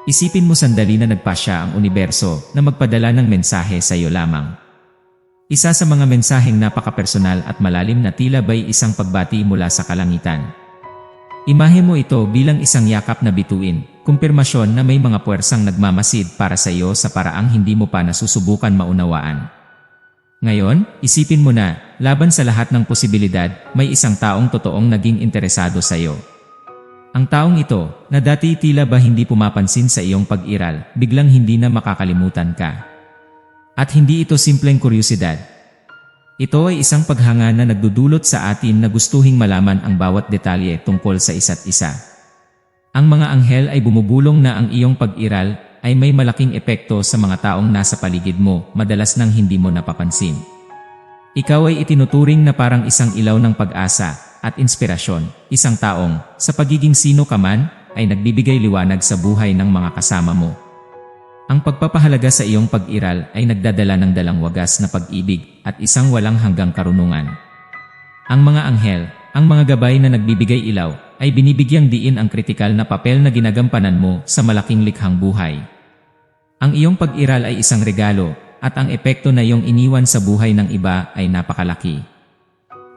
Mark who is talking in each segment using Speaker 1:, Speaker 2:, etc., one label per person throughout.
Speaker 1: Isipin mo sandali na nagpasya ang universo na magpadala ng mensahe sa iyo lamang. Isa sa mga mensaheng napaka-personal at malalim na tila ba'y isang pagbati mula sa kalangitan. Imahe mo ito bilang isang yakap na bituin, kumpirmasyon na may mga puwersang nagmamasid para sa iyo sa paraang hindi mo pa nasusubukan maunawaan. Ngayon, isipin mo na, laban sa lahat ng posibilidad, may isang taong totoong naging interesado sa iyo. Ang taong ito, na dati tila ba hindi pumapansin sa iyong pag-iral, biglang hindi na makakalimutan ka. At hindi ito simpleng kuryosidad. Ito ay isang paghanga na nagdudulot sa atin na gustuhing malaman ang bawat detalye tungkol sa isa't isa. Ang mga anghel ay bumubulong na ang iyong pag-iral ay may malaking epekto sa mga taong nasa paligid mo, madalas nang hindi mo napapansin. Ikaw ay itinuturing na parang isang ilaw ng pag-asa at inspirasyon, isang taong, sa pagiging sino ka man, ay nagbibigay liwanag sa buhay ng mga kasama mo. Ang pagpapahalaga sa iyong pag-iral ay nagdadala ng dalang wagas na pag-ibig at isang walang hanggang karunungan. Ang mga anghel, ang mga gabay na nagbibigay ilaw, ay binibigyang diin ang kritikal na papel na ginagampanan mo sa malaking likhang buhay. Ang iyong pag-iral ay isang regalo, at ang epekto na iyong iniwan sa buhay ng iba ay napakalaki.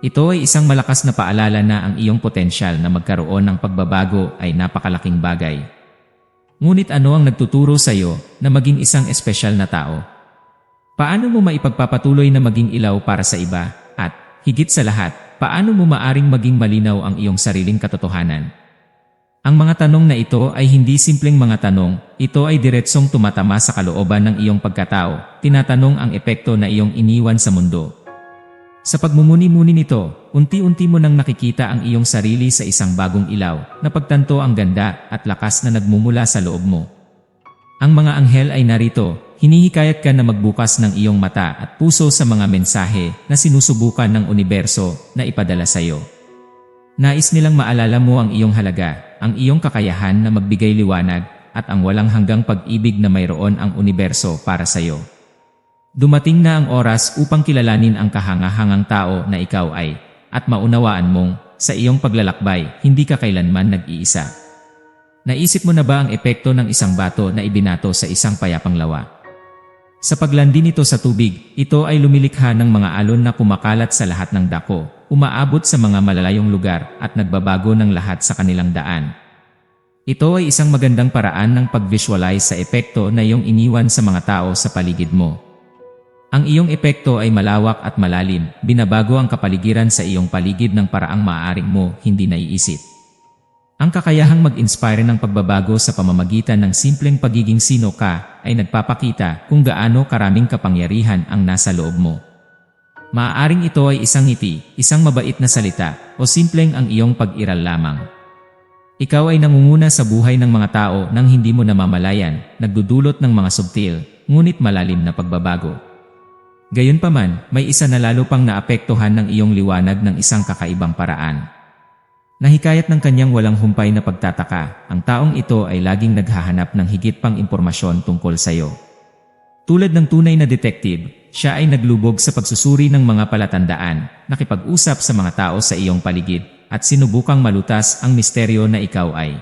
Speaker 1: Ito ay isang malakas na paalala na ang iyong potensyal na magkaroon ng pagbabago ay napakalaking bagay. Ngunit ano ang nagtuturo sa iyo na maging isang espesyal na tao? Paano mo maipagpapatuloy na maging ilaw para sa iba? At, higit sa lahat, paano mo maaring maging malinaw ang iyong sariling katotohanan? Ang mga tanong na ito ay hindi simpleng mga tanong, ito ay diretsong tumatama sa kalooban ng iyong pagkatao, tinatanong ang epekto na iyong iniwan sa mundo. Sa pagmumuni-muni nito, unti-unti mo nang nakikita ang iyong sarili sa isang bagong ilaw, na pagtanto ang ganda at lakas na nagmumula sa loob mo. Ang mga anghel ay narito, hinihikayat ka na magbukas ng iyong mata at puso sa mga mensahe na sinusubukan ng universo na ipadala sa iyo. Nais nilang maalala mo ang iyong halaga, ang iyong kakayahan na magbigay liwanag, at ang walang hanggang pag-ibig na mayroon ang universo para sa iyo. Dumating na ang oras upang kilalanin ang kahangahangang tao na ikaw ay, at maunawaan mong, sa iyong paglalakbay, hindi ka kailanman nag-iisa. Naisip mo na ba ang epekto ng isang bato na ibinato sa isang payapang lawa? Sa paglandi nito sa tubig, ito ay lumilikha ng mga alon na kumakalat sa lahat ng dako, umaabot sa mga malalayong lugar at nagbabago ng lahat sa kanilang daan. Ito ay isang magandang paraan ng pag-visualize sa epekto na iyong iniwan sa mga tao sa paligid mo. Ang iyong epekto ay malawak at malalim, binabago ang kapaligiran sa iyong paligid ng paraang maaaring mo hindi naiisip. Ang kakayahang mag-inspire ng pagbabago sa pamamagitan ng simpleng pagiging sino ka ay nagpapakita kung gaano karaming kapangyarihan ang nasa loob mo. Maaaring ito ay isang ngiti, isang mabait na salita, o simpleng ang iyong pag-iral lamang. Ikaw ay nangunguna sa buhay ng mga tao nang hindi mo namamalayan, nagdudulot ng mga subtil, ngunit malalim na pagbabago. Gayunpaman, may isa na lalo pang naapektuhan ng iyong liwanag ng isang kakaibang paraan. Nahikayat ng kanyang walang humpay na pagtataka, ang taong ito ay laging naghahanap ng higit pang impormasyon tungkol sa iyo. Tulad ng tunay na detective, siya ay naglubog sa pagsusuri ng mga palatandaan, nakipag-usap sa mga tao sa iyong paligid, at sinubukang malutas ang misteryo na ikaw ay.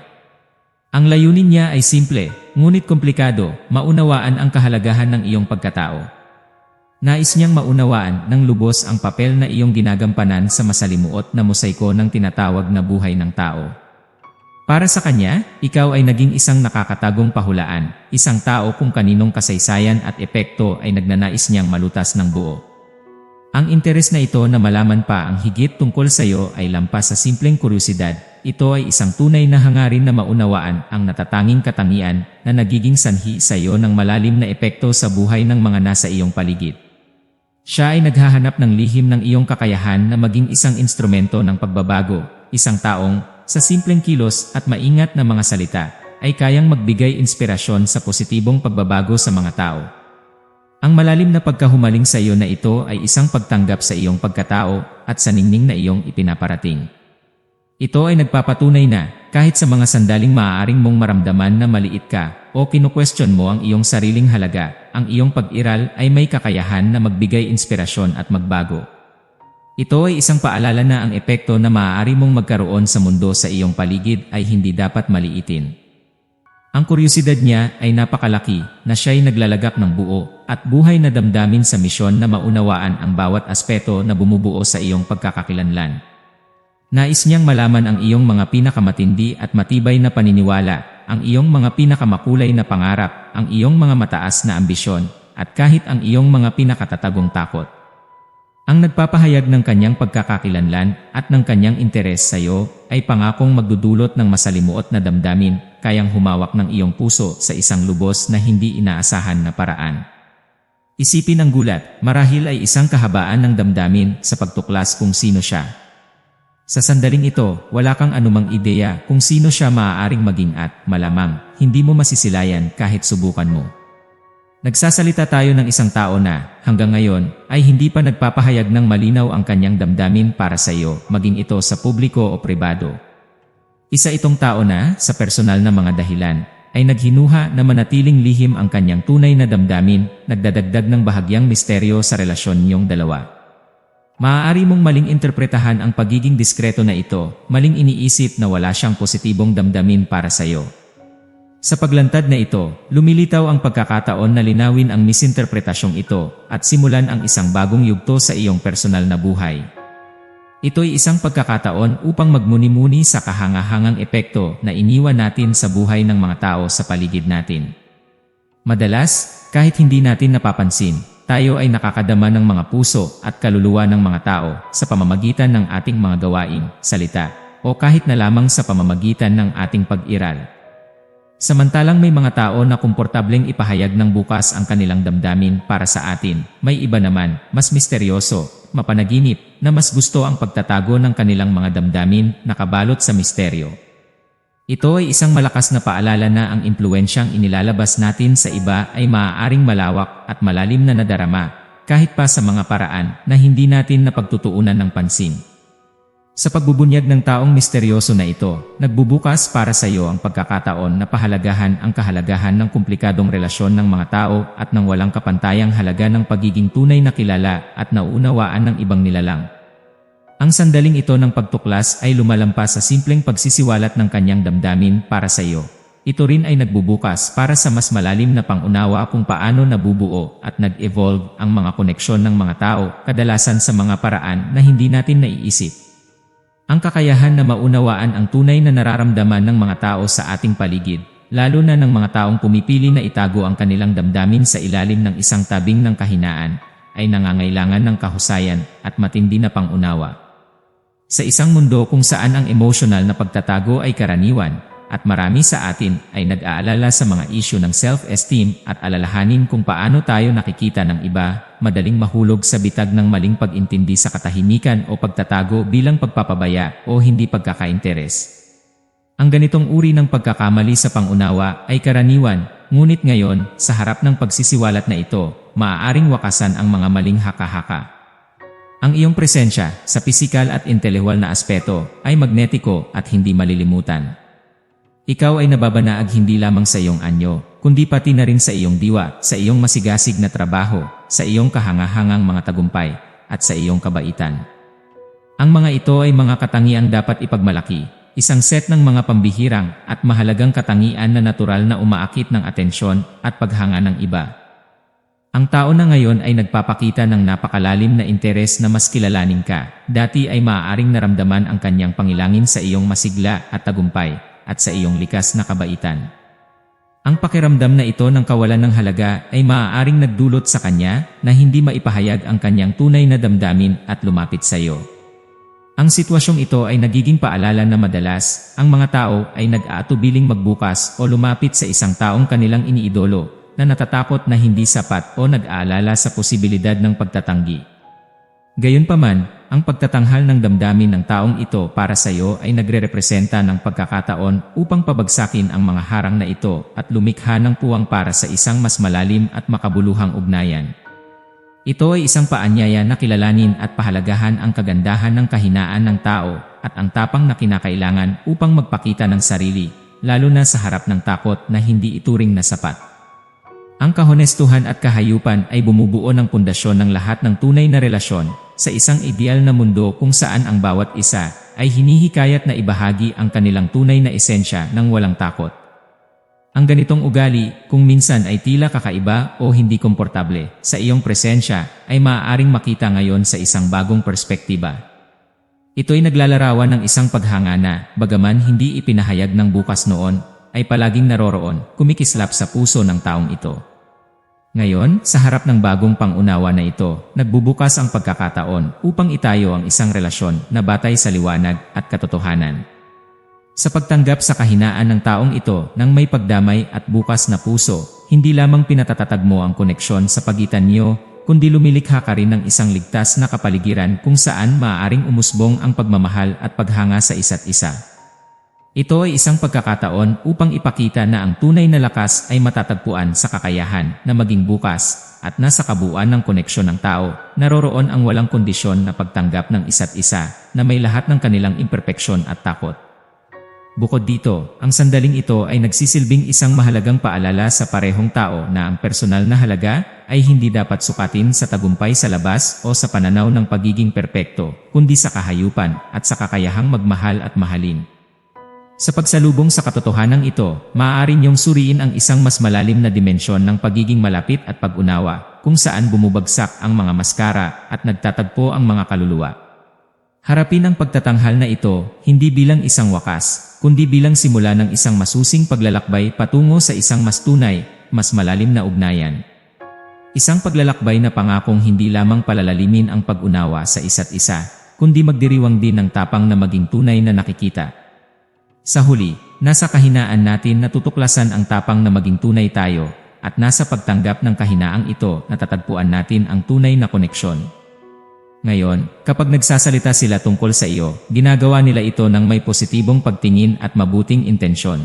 Speaker 1: Ang layunin niya ay simple, ngunit komplikado, maunawaan ang kahalagahan ng iyong pagkatao. Nais niyang maunawaan ng lubos ang papel na iyong ginagampanan sa masalimuot na mosaiko ng tinatawag na buhay ng tao. Para sa kanya, ikaw ay naging isang nakakatagong pahulaan, isang tao kung kaninong kasaysayan at epekto ay nagnanais niyang malutas ng buo. Ang interes na ito na malaman pa ang higit tungkol sa iyo ay lampas sa simpleng kuryosidad, ito ay isang tunay na hangarin na maunawaan ang natatanging katangian na nagiging sanhi sa iyo ng malalim na epekto sa buhay ng mga nasa iyong paligid. Siya ay naghahanap ng lihim ng iyong kakayahan na maging isang instrumento ng pagbabago, isang taong, sa simpleng kilos at maingat na mga salita, ay kayang magbigay inspirasyon sa positibong pagbabago sa mga tao. Ang malalim na pagkahumaling sa iyo na ito ay isang pagtanggap sa iyong pagkatao at sa ningning na iyong ipinaparating. Ito ay nagpapatunay na, kahit sa mga sandaling maaaring mong maramdaman na maliit ka o kinu-question mo ang iyong sariling halaga, ang iyong pag-iral ay may kakayahan na magbigay inspirasyon at magbago. Ito ay isang paalala na ang epekto na maaari mong magkaroon sa mundo sa iyong paligid ay hindi dapat maliitin. Ang kuryosidad niya ay napakalaki na siya'y naglalagak ng buo at buhay na damdamin sa misyon na maunawaan ang bawat aspeto na bumubuo sa iyong pagkakakilanlan. Nais niyang malaman ang iyong mga pinakamatindi at matibay na paniniwala, ang iyong mga pinakamakulay na pangarap, ang iyong mga mataas na ambisyon, at kahit ang iyong mga pinakatatagong takot. Ang nagpapahayag ng kanyang pagkakakilanlan at ng kanyang interes sa iyo ay pangakong magdudulot ng masalimuot na damdamin, kayang humawak ng iyong puso sa isang lubos na hindi inaasahan na paraan. Isipin ang gulat, marahil ay isang kahabaan ng damdamin sa pagtuklas kung sino siya. Sa sandaling ito, wala kang anumang ideya kung sino siya maaaring maging at, malamang, hindi mo masisilayan kahit subukan mo. Nagsasalita tayo ng isang tao na, hanggang ngayon, ay hindi pa nagpapahayag ng malinaw ang kanyang damdamin para sa iyo, maging ito sa publiko o pribado. Isa itong tao na, sa personal na mga dahilan, ay naghinuha na manatiling lihim ang kanyang tunay na damdamin, nagdadagdag ng bahagyang misteryo sa relasyon niyong dalawa. Maaari mong maling interpretahan ang pagiging diskreto na ito, maling iniisip na wala siyang positibong damdamin para sa iyo. Sa paglantad na ito, lumilitaw ang pagkakataon na linawin ang misinterpretasyong ito at simulan ang isang bagong yugto sa iyong personal na buhay. Ito'y isang pagkakataon upang magmuni-muni sa kahangahangang epekto na iniwan natin sa buhay ng mga tao sa paligid natin. Madalas, kahit hindi natin napapansin, tayo ay nakakadama ng mga puso at kaluluwa ng mga tao sa pamamagitan ng ating mga gawain, salita, o kahit na lamang sa pamamagitan ng ating pag-iral. Samantalang may mga tao na komportableng ipahayag ng bukas ang kanilang damdamin para sa atin, may iba naman, mas misteryoso, mapanaginip, na mas gusto ang pagtatago ng kanilang mga damdamin na kabalot sa misteryo. Ito ay isang malakas na paalala na ang impluwensyang inilalabas natin sa iba ay maaaring malawak at malalim na nadarama, kahit pa sa mga paraan na hindi natin napagtutuunan ng pansin. Sa pagbubunyag ng taong misteryoso na ito, nagbubukas para sa iyo ang pagkakataon na pahalagahan ang kahalagahan ng komplikadong relasyon ng mga tao at ng walang kapantayang halaga ng pagiging tunay na kilala at nauunawaan ng ibang nilalang. Ang sandaling ito ng pagtuklas ay lumalampas sa simpleng pagsisiwalat ng kanyang damdamin para sa iyo. Ito rin ay nagbubukas para sa mas malalim na pangunawa kung paano nabubuo at nag-evolve ang mga koneksyon ng mga tao, kadalasan sa mga paraan na hindi natin naiisip. Ang kakayahan na maunawaan ang tunay na nararamdaman ng mga tao sa ating paligid, lalo na ng mga taong pumipili na itago ang kanilang damdamin sa ilalim ng isang tabing ng kahinaan, ay nangangailangan ng kahusayan at matindi na pangunawa. Sa isang mundo kung saan ang emosyonal na pagtatago ay karaniwan, at marami sa atin ay nag-aalala sa mga isyu ng self-esteem at alalahanin kung paano tayo nakikita ng iba, madaling mahulog sa bitag ng maling pag-intindi sa katahimikan o pagtatago bilang pagpapabaya o hindi pagkakainteres. Ang ganitong uri ng pagkakamali sa pangunawa ay karaniwan, ngunit ngayon, sa harap ng pagsisiwalat na ito, maaaring wakasan ang mga maling haka-haka. Ang iyong presensya sa pisikal at intelektual na aspeto ay magnetiko at hindi malilimutan. Ikaw ay nababanaag hindi lamang sa iyong anyo, kundi pati na rin sa iyong diwa, sa iyong masigasig na trabaho, sa iyong kahangahangang mga tagumpay, at sa iyong kabaitan. Ang mga ito ay mga katangiang dapat ipagmalaki, isang set ng mga pambihirang at mahalagang katangian na natural na umaakit ng atensyon at paghanga ng iba. Ang tao na ngayon ay nagpapakita ng napakalalim na interes na mas kilalanin ka. Dati ay maaaring naramdaman ang kanyang pangilangin sa iyong masigla at tagumpay, at sa iyong likas na kabaitan. Ang pakiramdam na ito ng kawalan ng halaga ay maaaring nagdulot sa kanya na hindi maipahayag ang kanyang tunay na damdamin at lumapit sa iyo. Ang sitwasyong ito ay nagiging paalala na madalas, ang mga tao ay nag-aatubiling magbukas o lumapit sa isang taong kanilang iniidolo, na natatakot na hindi sapat o nag-aalala sa posibilidad ng pagtatanggi. Gayunpaman, ang pagtatanghal ng damdamin ng taong ito para sa iyo ay nagrerepresenta ng pagkakataon upang pabagsakin ang mga harang na ito at lumikha ng puwang para sa isang mas malalim at makabuluhang ugnayan. Ito ay isang paanyaya na kilalanin at pahalagahan ang kagandahan ng kahinaan ng tao at ang tapang na kinakailangan upang magpakita ng sarili, lalo na sa harap ng takot na hindi ituring na sapat. Ang kahonestuhan at kahayupan ay bumubuo ng pundasyon ng lahat ng tunay na relasyon sa isang ideal na mundo kung saan ang bawat isa ay hinihikayat na ibahagi ang kanilang tunay na esensya ng walang takot. Ang ganitong ugali, kung minsan ay tila kakaiba o hindi komportable sa iyong presensya, ay maaaring makita ngayon sa isang bagong perspektiba. Ito'y naglalarawan ng isang paghanga na, bagaman hindi ipinahayag ng bukas noon, ay palaging naroroon, kumikislap sa puso ng taong ito. Ngayon, sa harap ng bagong pangunawa na ito, nagbubukas ang pagkakataon upang itayo ang isang relasyon na batay sa liwanag at katotohanan. Sa pagtanggap sa kahinaan ng taong ito nang may pagdamay at bukas na puso, hindi lamang pinatatatag mo ang koneksyon sa pagitan niyo, kundi lumilikha ka rin ng isang ligtas na kapaligiran kung saan maaaring umusbong ang pagmamahal at paghanga sa isa't isa. Ito ay isang pagkakataon upang ipakita na ang tunay na lakas ay matatagpuan sa kakayahan na maging bukas at nasa kabuuan ng koneksyon ng tao, naroroon ang walang kondisyon na pagtanggap ng isa't isa na may lahat ng kanilang imperpeksyon at takot. Bukod dito, ang sandaling ito ay nagsisilbing isang mahalagang paalala sa parehong tao na ang personal na halaga ay hindi dapat sukatin sa tagumpay sa labas o sa pananaw ng pagiging perpekto, kundi sa kahayupan at sa kakayahang magmahal at mahalin. Sa pagsalubong sa katotohanan ito, maaari niyong suriin ang isang mas malalim na dimensyon ng pagiging malapit at pag-unawa, kung saan bumubagsak ang mga maskara at nagtatagpo ang mga kaluluwa. Harapin ang pagtatanghal na ito, hindi bilang isang wakas, kundi bilang simula ng isang masusing paglalakbay patungo sa isang mas tunay, mas malalim na ugnayan. Isang paglalakbay na pangakong hindi lamang palalalimin ang pag-unawa sa isa't isa, kundi magdiriwang din ng tapang na maging tunay na nakikita. Sa huli, nasa kahinaan natin natutuklasan ang tapang na maging tunay tayo, at nasa pagtanggap ng kahinaang ito natatagpuan natin ang tunay na koneksyon. Ngayon, kapag nagsasalita sila tungkol sa iyo, ginagawa nila ito ng may positibong pagtingin at mabuting intensyon.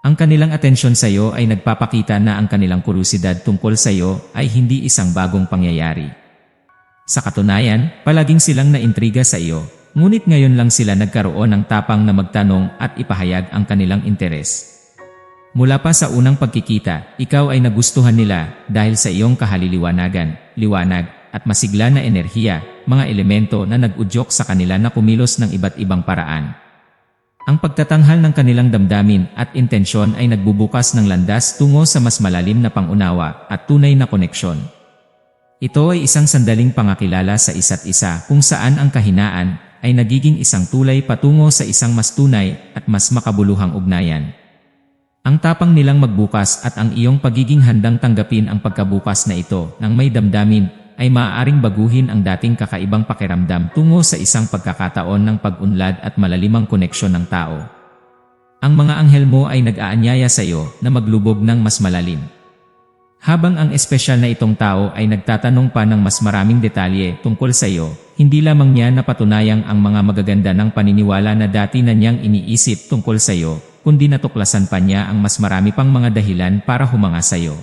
Speaker 1: Ang kanilang atensyon sa iyo ay nagpapakita na ang kanilang kuryosidad tungkol sa iyo ay hindi isang bagong pangyayari. Sa katunayan, palaging silang naintriga sa iyo, ngunit ngayon lang sila nagkaroon ng tapang na magtanong at ipahayag ang kanilang interes. Mula pa sa unang pagkikita, ikaw ay nagustuhan nila dahil sa iyong kahaliliwanagan, liwanag, at masigla na enerhiya, mga elemento na nag-udyok sa kanila na kumilos ng iba't ibang paraan. Ang pagtatanghal ng kanilang damdamin at intensyon ay nagbubukas ng landas tungo sa mas malalim na pangunawa at tunay na koneksyon. Ito ay isang sandaling pangakilala sa isa't isa kung saan ang kahinaan ay nagiging isang tulay patungo sa isang mas tunay at mas makabuluhang ugnayan. Ang tapang nilang magbukas at ang iyong pagiging handang tanggapin ang pagkabukas na ito ng may damdamin ay maaaring baguhin ang dating kakaibang pakiramdam tungo sa isang pagkakataon ng pag-unlad at malalimang koneksyon ng tao. Ang mga anghel mo ay nag-aanyaya sa iyo na maglubog ng mas malalim. Habang ang espesyal na itong tao ay nagtatanong pa ng mas maraming detalye tungkol sa iyo, hindi lamang niya napatunayang ang mga magaganda ng paniniwala na dati na niyang iniisip tungkol sa iyo, kundi natuklasan pa niya ang mas marami pang mga dahilan para humanga sa iyo.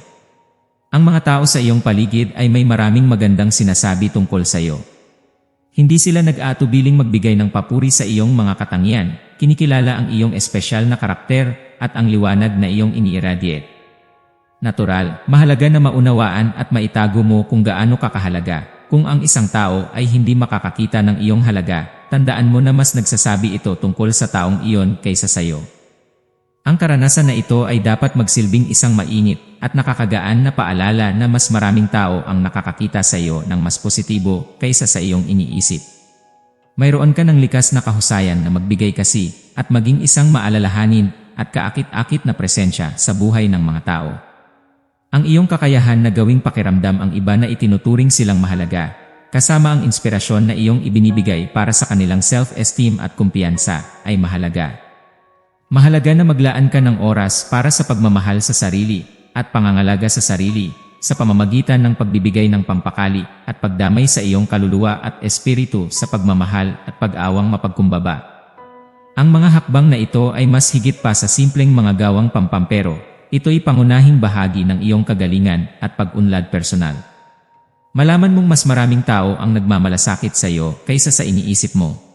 Speaker 1: Ang mga tao sa iyong paligid ay may maraming magandang sinasabi tungkol sa iyo. Hindi sila nag-aatubiling magbigay ng papuri sa iyong mga katangian, kinikilala ang iyong espesyal na karakter at ang liwanag na iyong ini-irradiate. Natural, mahalaga na maunawaan at maitago mo kung gaano ka kahalaga. Kung ang isang tao ay hindi makakakita ng iyong halaga, tandaan mo na mas nagsasabi ito tungkol sa taong iyon kaysa sa iyo. Ang karanasan na ito ay dapat magsilbing isang mainit at nakakagaan na paalala na mas maraming tao ang nakakakita sa iyo ng mas positibo kaysa sa iyong iniisip. Mayroon ka ng likas na kahusayan na magbigay kasi at maging isang maalalahanin at kaakit-akit na presensya sa buhay ng mga tao. Ang iyong kakayahan na gawing pakiramdam ang iba na itinuturing silang mahalaga, kasama ang inspirasyon na iyong ibinibigay para sa kanilang self-esteem at kumpiyansa, ay mahalaga. Mahalaga na maglaan ka ng oras para sa pagmamahal sa sarili at pangangalaga sa sarili sa pamamagitan ng pagbibigay ng pampakali at pagdamay sa iyong kaluluwa at espiritu sa pagmamahal at pag-awang mapagkumbaba. Ang mga hakbang na ito ay mas higit pa sa simpleng mga gawang pampampero. Ito'y pangunahing bahagi ng iyong kagalingan at pag-unlad personal. Malaman mong mas maraming tao ang nagmamalasakit sa iyo kaysa sa iniisip mo.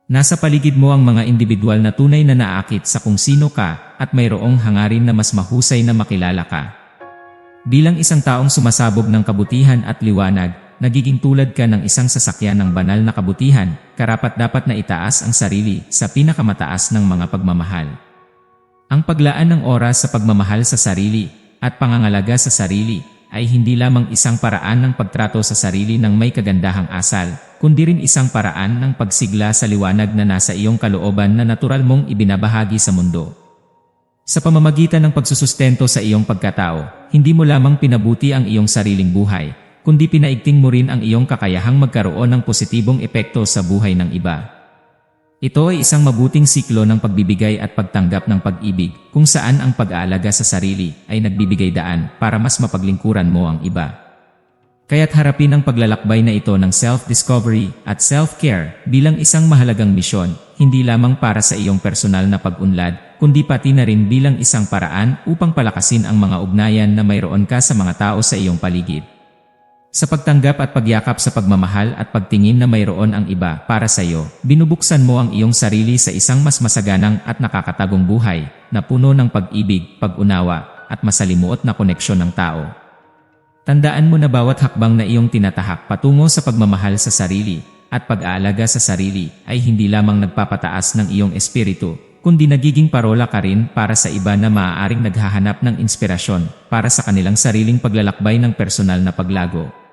Speaker 1: Nasa paligid mo ang mga individual na tunay na naakit sa kung sino ka at mayroong hangarin na mas mahusay na makilala ka. Bilang isang taong sumasabog ng kabutihan at liwanag, nagiging tulad ka ng isang sasakyan ng banal na kabutihan, karapat-dapat na itaas ang sarili sa pinakamataas ng mga pagmamahal. Ang paglaan ng oras sa pagmamahal sa sarili at pangangalaga sa sarili ay hindi lamang isang paraan ng pagtrato sa sarili ng may kagandahang asal, kundi rin isang paraan ng pagsigla sa liwanag na nasa iyong kalooban na natural mong ibinabahagi sa mundo. Sa pamamagitan ng pagsusustento sa iyong pagkatao, hindi mo lamang pinabuti ang iyong sariling buhay, kundi pinaigting mo rin ang iyong kakayahang magkaroon ng positibong epekto sa buhay ng iba. Ito ay isang mabuting siklo ng pagbibigay at pagtanggap ng pag-ibig, kung saan ang pag-aalaga sa sarili ay nagbibigay daan para mas mapaglingkuran mo ang iba. Kaya't harapin ang paglalakbay na ito ng self-discovery at self-care bilang isang mahalagang misyon, hindi lamang para sa iyong personal na pag-unlad, kundi pati na rin bilang isang paraan upang palakasin ang mga ugnayan na mayroon ka sa mga tao sa iyong paligid. Sa pagtanggap at pagyakap sa pagmamahal at pagtingin na mayroon ang iba para sa iyo, binubuksan mo ang iyong sarili sa isang mas masaganang at nakakatagong buhay na puno ng pag-ibig, pag-unawa at masalimuot na koneksyon ng tao. Tandaan mo na bawat hakbang na iyong tinatahak patungo sa pagmamahal sa sarili at pag-aalaga sa sarili ay hindi lamang nagpapataas ng iyong espiritu, kundi nagiging parola ka rin para sa iba na maaaring naghahanap ng inspirasyon para sa kanilang sariling paglalakbay ng personal na paglago.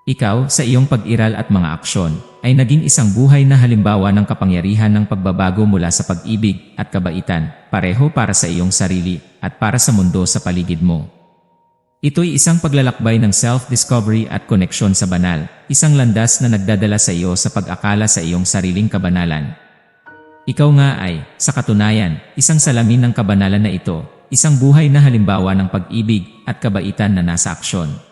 Speaker 1: Ikaw, sa iyong pag-iral at mga aksyon, ay naging isang buhay na halimbawa ng kapangyarihan ng pagbabago mula sa pag-ibig at kabaitan, pareho para sa iyong sarili at para sa mundo sa paligid mo. Ito'y isang paglalakbay ng self-discovery at koneksyon sa banal, isang landas na nagdadala sa iyo sa pag-akala sa iyong sariling kabanalan. Ikaw nga ay, sa katunayan, isang salamin ng kabanalan na ito, isang buhay na halimbawa ng pag-ibig at kabaitan na nasa aksyon.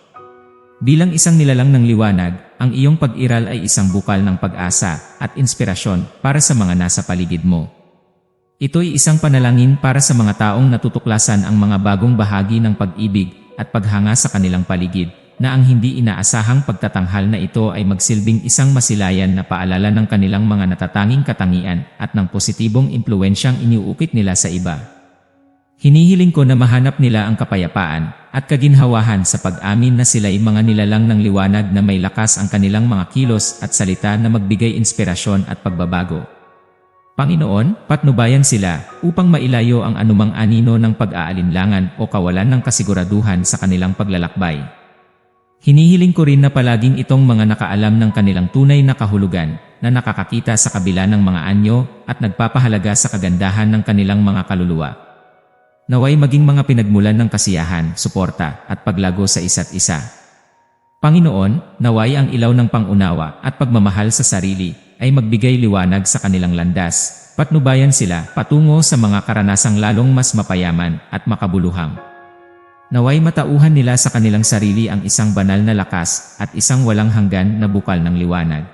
Speaker 1: Bilang isang nilalang ng liwanag, ang iyong pag-iral ay isang bukal ng pag-asa at inspirasyon para sa mga nasa paligid mo. Ito'y isang panalangin para sa mga taong natutuklasan ang mga bagong bahagi ng pag-ibig at paghanga sa kanilang paligid, na ang hindi inaasahang pagtatanghal na ito ay magsilbing isang masilayan na paalala ng kanilang mga natatanging katangian at ng positibong impluwensyang iniuukit nila sa iba. Hinihiling ko na mahanap nila ang kapayapaan at kaginhawahan sa pag-amin na sila'y mga nilalang ng liwanag na may lakas ang kanilang mga kilos at salita na magbigay inspirasyon at pagbabago. Panginoon, patnubayan sila upang mailayo ang anumang anino ng pag-aalinlangan o kawalan ng kasiguraduhan sa kanilang paglalakbay. Hinihiling ko rin na palaging itong mga nakaalam ng kanilang tunay na kahulugan na nakakakita sa kabila ng mga anyo at nagpapahalaga sa kagandahan ng kanilang mga kaluluwa. Naway maging mga pinagmulan ng kasiyahan, suporta at paglago sa isa't isa. Panginoon, naway ang ilaw ng pangunawa at pagmamahal sa sarili ay magbigay liwanag sa kanilang landas, patnubayan sila patungo sa mga karanasang lalong mas mapayaman at makabuluhang. Naway matauhan nila sa kanilang sarili ang isang banal na lakas at isang walang hanggan na bukal ng liwanag.